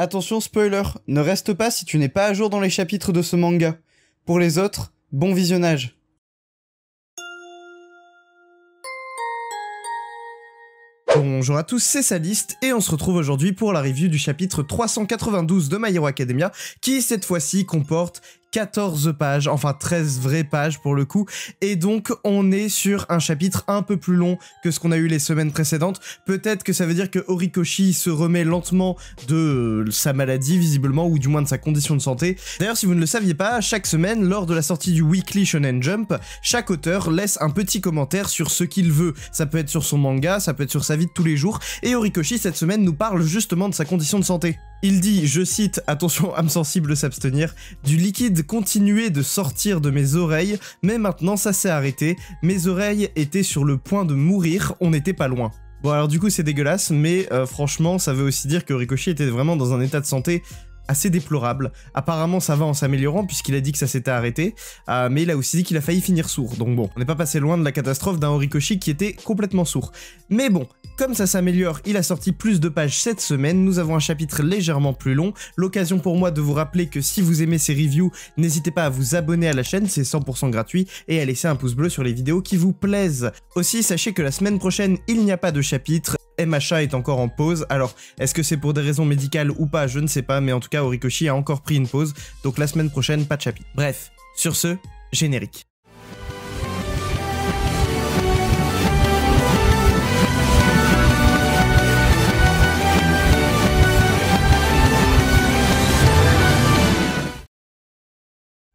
Attention spoiler, ne reste pas si tu n'es pas à jour dans les chapitres de ce manga. Pour les autres, bon visionnage. Bonjour à tous, c'est Saliste et on se retrouve aujourd'hui pour la review du chapitre 392 de My Hero Academia qui cette fois-ci comporte 14 pages, enfin 13 vraies pages pour le coup, et donc on est sur un chapitre un peu plus long que ce qu'on a eu les semaines précédentes. Peut-être que ça veut dire que Horikoshi se remet lentement de sa maladie visiblement, ou du moins de sa condition de santé. D'ailleurs si vous ne le saviez pas, chaque semaine lors de la sortie du Weekly Shonen Jump, chaque auteur laisse un petit commentaire sur ce qu'il veut. Ça peut être sur son manga, ça peut être sur sa vie de tous les jours, et Horikoshi cette semaine nous parle justement de sa condition de santé. Il dit, je cite, attention âme sensible s'abstenir, du liquide continuait de sortir de mes oreilles, mais maintenant ça s'est arrêté, mes oreilles étaient sur le point de mourir, on n'était pas loin. Bon alors du coup c'est dégueulasse, mais franchement ça veut aussi dire que Horikoshi était vraiment dans un état de santé assez déplorable. Apparemment ça va en s'améliorant puisqu'il a dit que ça s'était arrêté, mais il a aussi dit qu'il a failli finir sourd, donc bon, on n'est pas passé loin de la catastrophe d'un Horikoshi qui était complètement sourd. Mais bon, comme ça s'améliore, il a sorti plus de pages cette semaine, nous avons un chapitre légèrement plus long, l'occasion pour moi de vous rappeler que si vous aimez ces reviews, n'hésitez pas à vous abonner à la chaîne, c'est 100% gratuit, et à laisser un pouce bleu sur les vidéos qui vous plaisent. Aussi, sachez que la semaine prochaine, il n'y a pas de chapitre, MHA est encore en pause, alors est-ce que c'est pour des raisons médicales ou pas, je ne sais pas, mais en tout cas Horikoshi a encore pris une pause, donc la semaine prochaine, pas de chapitre. Bref, sur ce, générique.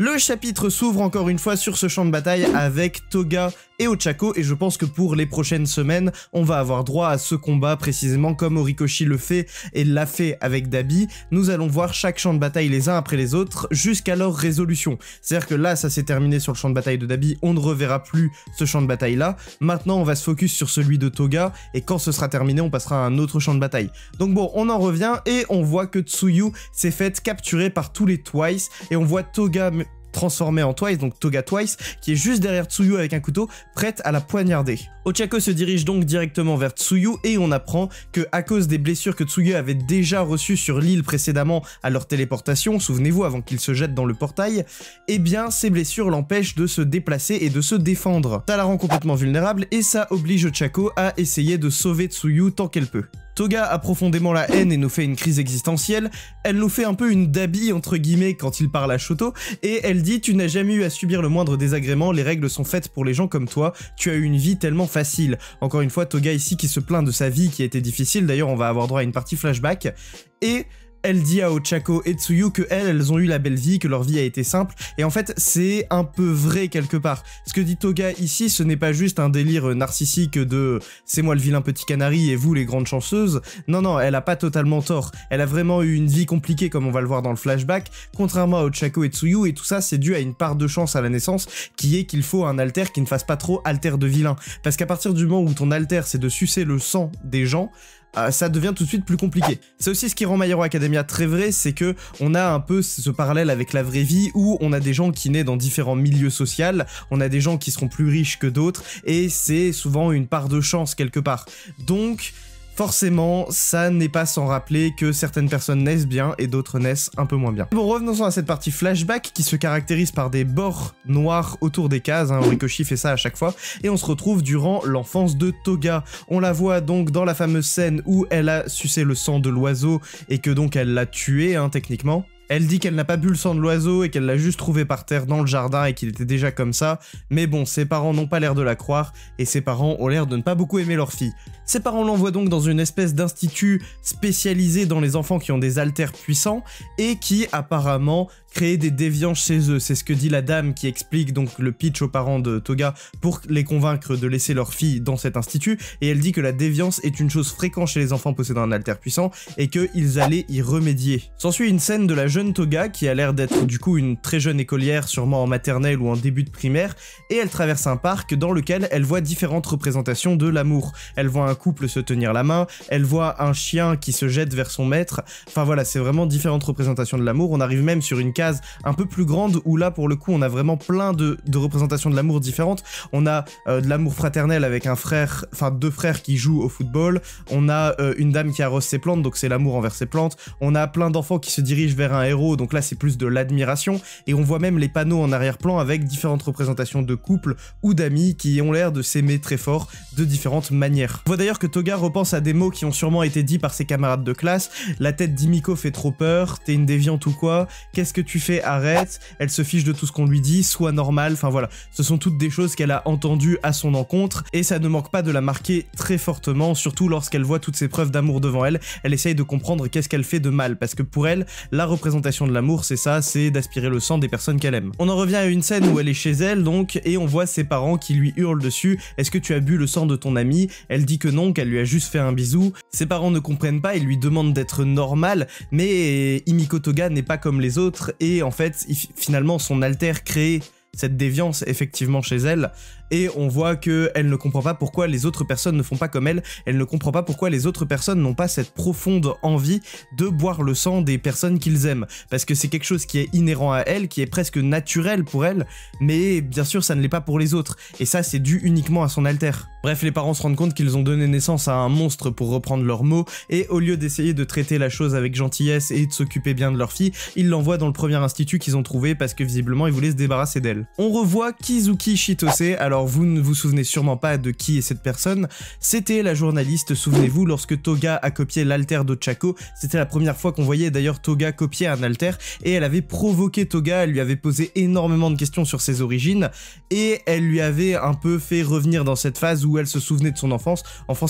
Le chapitre s'ouvre encore une fois sur ce champ de bataille avec Toga et Ochako, et je pense que pour les prochaines semaines, on va avoir droit à ce combat précisément comme Horikoshi le fait et l'a fait avec Dabi. Nous allons voir chaque champ de bataille les uns après les autres jusqu'à leur résolution. C'est-à-dire que là, ça s'est terminé sur le champ de bataille de Dabi, on ne reverra plus ce champ de bataille là. Maintenant, on va se focus sur celui de Toga, et quand ce sera terminé, on passera à un autre champ de bataille. Donc bon, on en revient et on voit que Tsuyu s'est fait capturer par tous les Twice, et on voit Toga transformé en Twice, donc Toga Twice, qui est juste derrière Tsuyu avec un couteau, prête à la poignarder. Ochako se dirige donc directement vers Tsuyu et on apprend que à cause des blessures que Tsuyu avait déjà reçues sur l'île précédemment à leur téléportation, souvenez-vous avant qu'il se jette dans le portail, eh bien ces blessures l'empêchent de se déplacer et de se défendre. Ça la rend complètement vulnérable et ça oblige Ochako à essayer de sauver Tsuyu tant qu'elle peut. Toga a profondément la haine et nous fait une crise existentielle, elle nous fait un peu une Dabi entre guillemets quand il parle à Shoto, et elle dit « Tu n'as jamais eu à subir le moindre désagrément, les règles sont faites pour les gens comme toi, tu as eu une vie tellement facile. » Encore une fois, Toga ici qui se plaint de sa vie qui a été difficile, d'ailleurs on va avoir droit à une partie flashback, et elle dit à Ochako et Tsuyu que elles ont eu la belle vie, que leur vie a été simple, et en fait c'est un peu vrai quelque part. Ce que dit Toga ici, ce n'est pas juste un délire narcissique de « c'est moi le vilain petit canari et vous les grandes chanceuses », non non, elle a pas totalement tort, elle a vraiment eu une vie compliquée comme on va le voir dans le flashback, contrairement à Ochako et Tsuyu, et tout ça c'est dû à une part de chance à la naissance, qui est qu'il faut un alter qui ne fasse pas trop alter de vilain, parce qu'à partir du moment où ton alter c'est de sucer le sang des gens, ça devient tout de suite plus compliqué. C'est aussi ce qui rend My Hero Academia très vrai, c'est que on a un peu ce parallèle avec la vraie vie où on a des gens qui naissent dans différents milieux sociaux, on a des gens qui seront plus riches que d'autres, et c'est souvent une part de chance quelque part. Donc forcément, ça n'est pas sans rappeler que certaines personnes naissent bien et d'autres naissent un peu moins bien. Bon, revenons à cette partie flashback qui se caractérise par des bords noirs autour des cases, hein, Horikoshi fait ça à chaque fois, et on se retrouve durant l'enfance de Toga. On la voit donc dans la fameuse scène où elle a sucé le sang de l'oiseau et que donc elle l'a tué, hein, techniquement. Elle dit qu'elle n'a pas bu le sang de l'oiseau et qu'elle l'a juste trouvé par terre dans le jardin et qu'il était déjà comme ça, mais bon, ses parents n'ont pas l'air de la croire, et ses parents ont l'air de ne pas beaucoup aimer leur fille. Ses parents l'envoient donc dans une espèce d'institut spécialisé dans les enfants qui ont des alters puissants, et qui apparemment créent des déviances chez eux. C'est ce que dit la dame qui explique donc le pitch aux parents de Toga pour les convaincre de laisser leur fille dans cet institut, et elle dit que la déviance est une chose fréquente chez les enfants possédant un alter puissant, et qu'ils allaient y remédier. S'ensuit une scène de la jeune jeune Toga qui a l'air d'être du coup une très jeune écolière, sûrement en maternelle ou en début de primaire, et elle traverse un parc dans lequel elle voit différentes représentations de l'amour. Elle voit un couple se tenir la main, elle voit un chien qui se jette vers son maître, enfin voilà, c'est vraiment différentes représentations de l'amour. On arrive même sur une case un peu plus grande où là pour le coup on a vraiment plein de représentations de l'amour différentes. On a de l'amour fraternel avec un frère, enfin deux frères qui jouent au football, on a une dame qui arrose ses plantes, donc c'est l'amour envers ses plantes, on a plein d'enfants qui se dirigent vers un héros, donc là c'est plus de l'admiration, et on voit même les panneaux en arrière-plan avec différentes représentations de couples ou d'amis qui ont l'air de s'aimer très fort de différentes manières. On voit d'ailleurs que Toga repense à des mots qui ont sûrement été dits par ses camarades de classe. La tête d'Himiko fait trop peur, t'es une déviante ou quoi, qu'est-ce que tu fais, arrête, elle se fiche de tout ce qu'on lui dit, sois normal, enfin voilà, ce sont toutes des choses qu'elle a entendues à son encontre, et ça ne manque pas de la marquer très fortement, surtout lorsqu'elle voit toutes ces preuves d'amour devant elle. Elle essaye de comprendre qu'est-ce qu'elle fait de mal, parce que pour elle, la représentation de l'amour c'est ça, c'est d'aspirer le sang des personnes qu'elle aime. On en revient à une scène où elle est chez elle donc, et on voit ses parents qui lui hurlent dessus, est-ce que tu as bu le sang de ton ami? Elle dit que non, qu'elle lui a juste fait un bisou. Ses parents ne comprennent pas, ils lui demandent d'être normale, mais Himiko Toga n'est pas comme les autres, et en fait, finalement son alter crée cette déviance effectivement chez elle, et on voit qu'elle ne comprend pas pourquoi les autres personnes ne font pas comme elle ne comprend pas pourquoi les autres personnes n'ont pas cette profonde envie de boire le sang des personnes qu'ils aiment, parce que c'est quelque chose qui est inhérent à elle, qui est presque naturel pour elle, mais bien sûr ça ne l'est pas pour les autres, et ça c'est dû uniquement à son alter. Bref, les parents se rendent compte qu'ils ont donné naissance à un monstre pour reprendre leurs mots, et au lieu d'essayer de traiter la chose avec gentillesse et de s'occuper bien de leur fille, ils l'envoient dans le premier institut qu'ils ont trouvé parce que visiblement ils voulaient se débarrasser d'elle. On revoit Kizuki Shitose. Alors vous ne vous souvenez sûrement pas de qui est cette personne, c'était la journaliste, souvenez-vous, lorsque Toga a copié l'alter d'Ochako, c'était la première fois qu'on voyait d'ailleurs Toga copier un alter, et elle avait provoqué Toga, elle lui avait posé énormément de questions sur ses origines, et elle lui avait un peu fait revenir dans cette phase où elle se souvenait de son enfance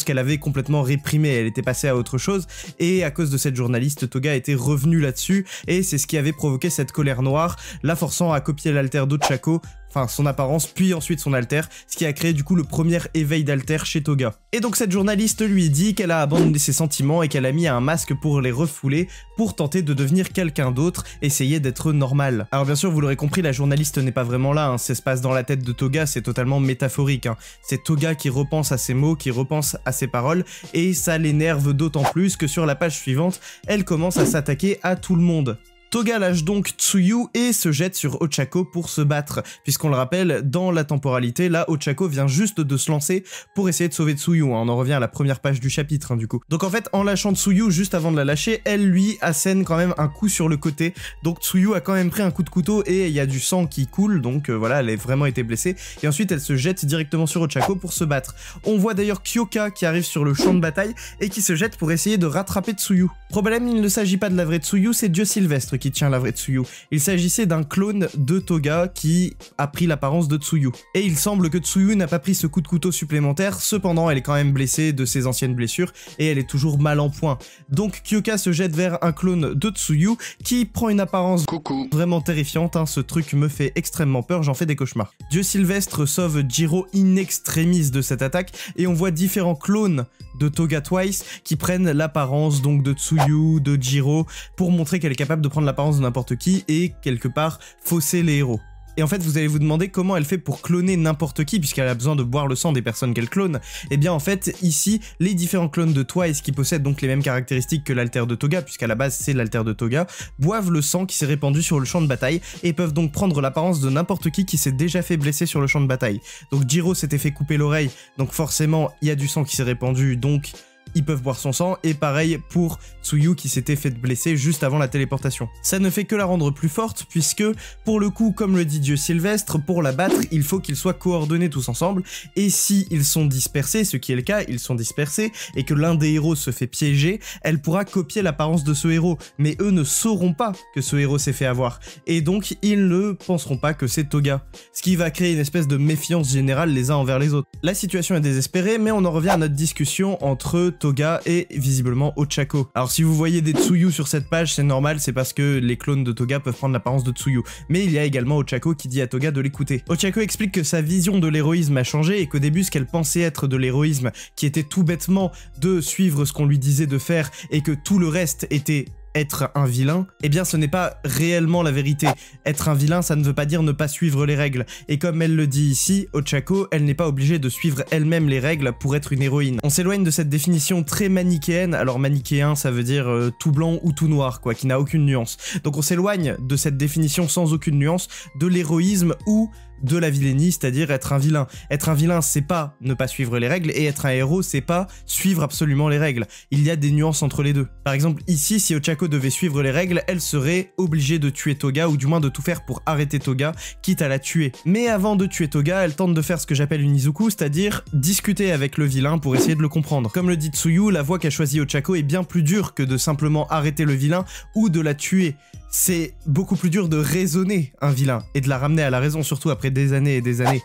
qu'elle avait complètement réprimée, elle était passée à autre chose, et à cause de cette journaliste, Toga était revenu là-dessus, et c'est ce qui avait provoqué cette colère noire, la forçant à copier l'alter d'Ochako, enfin son apparence, puis ensuite son alter, ce qui a créé du coup le premier éveil d'alter chez Toga. Et donc cette journaliste lui dit qu'elle a abandonné ses sentiments et qu'elle a mis un masque pour les refouler, pour tenter de devenir quelqu'un d'autre, essayer d'être normal. Alors bien sûr, vous l'aurez compris, la journaliste n'est pas vraiment là, ça se passe dans la tête de Toga, c'est totalement métaphorique. C'est Toga qui repense à ses mots, qui repense à ses paroles, et ça l'énerve d'autant plus que sur la page suivante, elle commence à s'attaquer à tout le monde. Toga lâche donc Tsuyu et se jette sur Ochako pour se battre, puisqu'on le rappelle, dans la temporalité, là, Ochako vient juste de se lancer pour essayer de sauver Tsuyu, on en revient à la première page du chapitre, du coup. Donc en fait, en lâchant Tsuyu juste avant de la lâcher, elle lui assène quand même un coup sur le côté, donc Tsuyu a quand même pris un coup de couteau et il y a du sang qui coule, donc voilà, elle a vraiment été blessée, et ensuite elle se jette directement sur Ochako pour se battre. On voit d'ailleurs Kyoka qui arrive sur le champ de bataille et qui se jette pour essayer de rattraper Tsuyu. Problème, il ne s'agit pas de la vraie Tsuyu, c'est Dieu Sylvestre qui tient la vraie Tsuyu. Il s'agissait d'un clone de Toga qui a pris l'apparence de Tsuyu. Et il semble que Tsuyu n'a pas pris ce coup de couteau supplémentaire, cependant elle est quand même blessée de ses anciennes blessures et elle est toujours mal en point. Donc Kyoka se jette vers un clone de Tsuyu qui prend une apparence vraiment terrifiante, ce truc me fait extrêmement peur, j'en fais des cauchemars. Dieu Sylvestre sauve Jiro in extremis de cette attaque et on voit différents clones de Toga Twice qui prennent l'apparence donc de Tsuyu, de Jiro, pour montrer qu'elle est capable de prendre l'apparence de n'importe qui et quelque part fausser les héros. Et en fait, vous allez vous demander comment elle fait pour cloner n'importe qui, puisqu'elle a besoin de boire le sang des personnes qu'elle clone. Et bien en fait, ici, les différents clones de Twice qui possèdent donc les mêmes caractéristiques que l'alter de Toga, puisqu'à la base c'est l'alter de Toga, boivent le sang qui s'est répandu sur le champ de bataille et peuvent donc prendre l'apparence de n'importe qui s'est déjà fait blesser sur le champ de bataille. Donc Jiro s'était fait couper l'oreille, donc forcément il y a du sang qui s'est répandu, donc ils peuvent boire son sang, et pareil pour Tsuyu qui s'était fait blesser juste avant la téléportation. Ça ne fait que la rendre plus forte, puisque, pour le coup, comme le dit Dieu Sylvestre, pour la battre, il faut qu'ils soient coordonnés tous ensemble, et si ils sont dispersés, ce qui est le cas, ils sont dispersés, et que l'un des héros se fait piéger, elle pourra copier l'apparence de ce héros, mais eux ne sauront pas que ce héros s'est fait avoir, et donc ils ne penseront pas que c'est Toga, ce qui va créer une espèce de méfiance générale les uns envers les autres. La situation est désespérée, mais on en revient à notre discussion entre Toga et visiblement Ochako. Alors si vous voyez des Tsuyu sur cette page, c'est normal, c'est parce que les clones de Toga peuvent prendre l'apparence de Tsuyu. Mais il y a également Ochako qui dit à Toga de l'écouter. Ochako explique que sa vision de l'héroïsme a changé et qu'au début ce qu'elle pensait être de l'héroïsme, qui était tout bêtement de suivre ce qu'on lui disait de faire et que tout le reste était être un vilain, eh bien ce n'est pas réellement la vérité. Être un vilain, ça ne veut pas dire ne pas suivre les règles. Et comme elle le dit ici, Ochako, elle n'est pas obligée de suivre elle-même les règles pour être une héroïne. On s'éloigne de cette définition très manichéenne. Alors manichéen, ça veut dire tout blanc ou tout noir, quoi, qui n'a aucune nuance. Donc on s'éloigne de cette définition sans aucune nuance de l'héroïsme ou de la vilainie, c'est-à-dire être un vilain. Être un vilain, c'est pas ne pas suivre les règles, et être un héros, c'est pas suivre absolument les règles. Il y a des nuances entre les deux. Par exemple, ici, si Ochako devait suivre les règles, elle serait obligée de tuer Toga, ou du moins de tout faire pour arrêter Toga, quitte à la tuer. Mais avant de tuer Toga, elle tente de faire ce que j'appelle une Izuku, c'est-à-dire discuter avec le vilain pour essayer de le comprendre. Comme le dit Tsuyu, la voie qu'a choisie Ochako est bien plus dure que de simplement arrêter le vilain ou de la tuer. C'est beaucoup plus dur de raisonner un vilain, et de la ramener à la raison, surtout après des années et des années.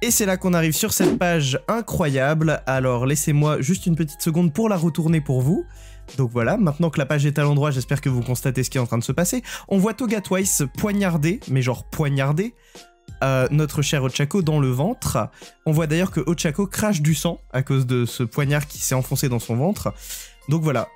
Et c'est là qu'on arrive sur cette page incroyable, alors laissez-moi juste une petite seconde pour la retourner pour vous. Donc voilà, maintenant que la page est à l'endroit, j'espère que vous constatez ce qui est en train de se passer. On voit Toga Twice poignarder, mais genre poignarder, notre cher Ochako dans le ventre. On voit d'ailleurs que Ochako crache du sang à cause de ce poignard qui s'est enfoncé dans son ventre. Donc voilà,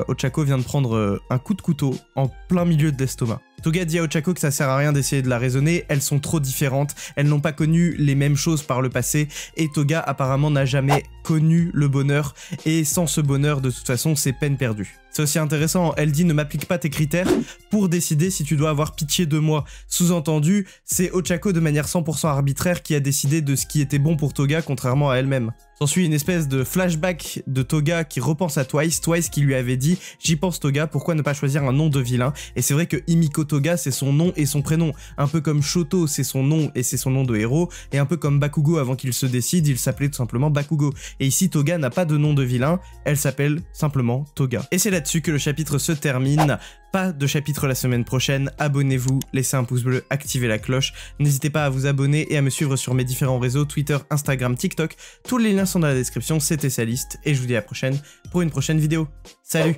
Ochako vient de prendre un coup de couteau en plein milieu de l'estomac. Toga dit à Ochako que ça sert à rien d'essayer de la raisonner, elles sont trop différentes, elles n'ont pas connu les mêmes choses par le passé, et Toga apparemment n'a jamais connu le bonheur, et sans ce bonheur, de toute façon, c'est peine perdue. C'est aussi intéressant, elle dit ne m'applique pas tes critères pour décider si tu dois avoir pitié de moi. Sous-entendu, c'est Ochako de manière 100% arbitraire qui a décidé de ce qui était bon pour Toga, contrairement à elle-même. S'ensuit une espèce de flashback de Toga qui repense à Twice qui lui avait dit « J'y pense Toga, pourquoi ne pas choisir un nom de vilain ?» Et c'est vrai que Himiko Toga c'est son nom et son prénom, un peu comme Shoto c'est son nom et c'est son nom de héros, et un peu comme Bakugo avant qu'il se décide, il s'appelait tout simplement Bakugo. Et ici Toga n'a pas de nom de vilain, elle s'appelle simplement Toga. Et c'est là-dessus que le chapitre se termine. Pas de chapitre la semaine prochaine, abonnez-vous, laissez un pouce bleu, activez la cloche, n'hésitez pas à vous abonner et à me suivre sur mes différents réseaux, Twitter, Instagram, TikTok, tous les liens sont dans la description, c'était Saliste, et je vous dis à la prochaine pour une prochaine vidéo. Salut!